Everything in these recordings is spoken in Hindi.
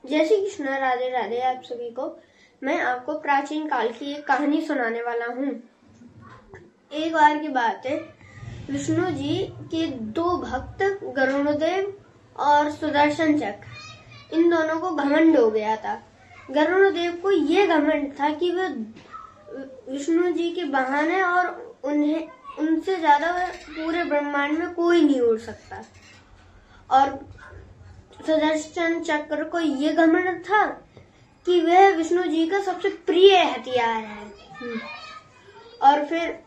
जय श्री कृष्ण, राधे राधे आप सभी को। मैं आपको प्राचीन काल की एक कहानी सुनाने वाला हूँ। एक बार की बात है, विष्णु जी के दो भक्त गरुड़देव और सुदर्शन चक्र, इन दोनों को घमंड हो गया था। गरुड़देव को ये घमंड था कि वे विष्णु जी के बहाने और उनसे ज्यादा पूरे ब्रह्मांड में कोई नहीं उड़ सकता। और सुदर्शन चक्र को ये घमंड था कि वह विष्णु जी का सबसे प्रिय हथियार है। और फिर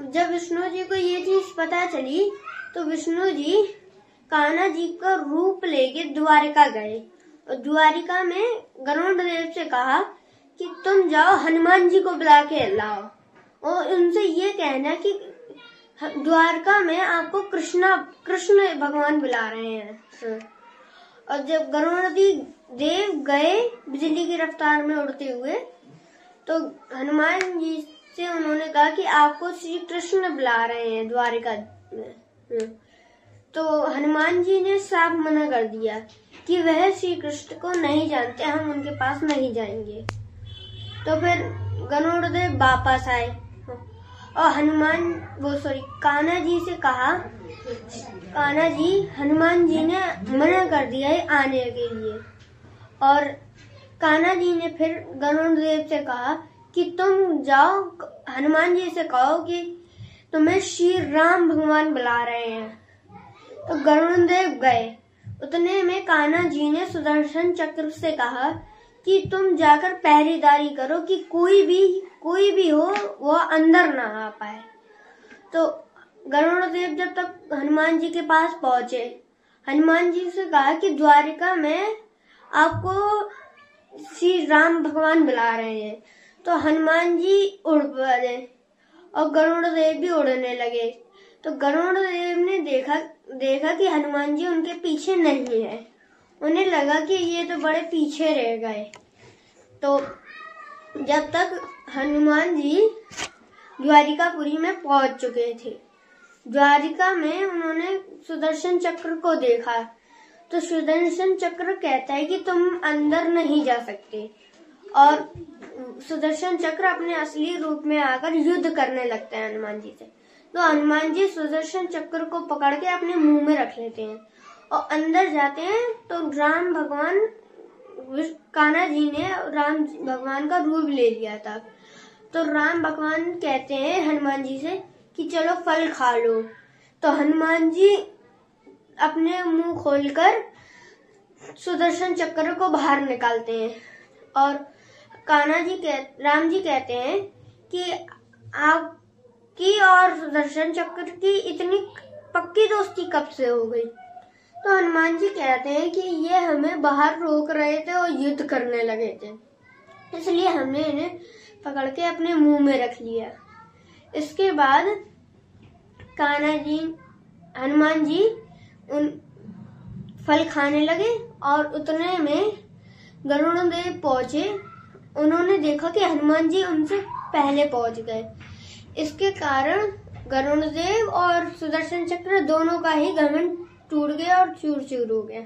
जब विष्णु जी को ये चीज पता चली तो विष्णु जी कान्हा जी का रूप लेके द्वारिका गए और द्वारिका में गरुड़देव से कहा कि तुम जाओ हनुमान जी को बुला के लाओ और उनसे ये कहना कि द्वारका में आपको कृष्ण भगवान बुला रहे हैं। और जब गरुड़देव गए बिजली की रफ्तार में उड़ते हुए, तो हनुमान जी से उन्होंने कहा कि आपको श्री कृष्ण बुला रहे हैं द्वारिका में। तो हनुमान जी ने साफ मना कर दिया कि वह श्री कृष्ण को नहीं जानते, हम उनके पास नहीं जाएंगे। तो फिर गरुड़देव वापस आए और कान्हा जी से कहा, कान्हा जी, हनुमान जी ने मना कर दिया है आने के लिए। और कान्हा जी ने फिर गरुड़देव से कहा कि तुम जाओ हनुमान जी से कहो कि तुम्हें श्री राम भगवान बुला रहे हैं। तो गरुड़देव गए। उतने में कान्हा जी ने सुदर्शन चक्र से कहा कि तुम जाकर पहरेदारी करो कि कोई भी हो वो अंदर ना आ पाए। तो गरुड़देव जब तक हनुमान जी के पास पहुंचे, हनुमान जी से कहा कि द्वारिका में आपको श्री राम भगवान बुला रहे हैं। तो हनुमान जी उड़ पड़े और गरुड़देव भी उड़ने लगे। तो गरुड़देव ने देखा कि हनुमान जी उनके पीछे नहीं है। उन्हें लगा कि ये तो बड़े पीछे रह गए। तो जब तक हनुमान जी द्वारिकापुरी में पहुंच चुके थे, द्वारिका में उन्होंने सुदर्शन चक्र को देखा। तो सुदर्शन चक्र कहता है कि तुम अंदर नहीं जा सकते। और सुदर्शन चक्र अपने असली रूप में आकर युद्ध करने लगता है हनुमान जी से। तो हनुमान जी सुदर्शन चक्र को पकड़ के अपने मुंह में रख लेते हैं और अंदर जाते हैं। तो राम भगवान, कान्हा जी ने राम भगवान का रूप ले लिया था। तो राम भगवान कहते हैं हनुमान जी से कि चलो फल खा लो। तो हनुमान जी अपने मुंह खोलकर सुदर्शन चक्र को बाहर निकालते हैं और राम जी कहते हैं कि आपकी और सुदर्शन चक्र की इतनी पक्की दोस्ती कब से हो गई। तो हनुमान जी कहते हैं कि ये हमें बाहर रोक रहे थे और युद्ध करने लगे थे, इसलिए हमने इन्हें पकड़ के अपने मुंह में रख लिया। इसके बाद हनुमान जी उन फल खाने लगे और उतने में गरुड़देव पहुंचे। उन्होंने देखा कि हनुमान जी उनसे पहले पहुंच गए। इसके कारण गरुड़देव और सुदर्शन चक्र दोनों का ही घमंड टूट गया और चूर चूर हो गया।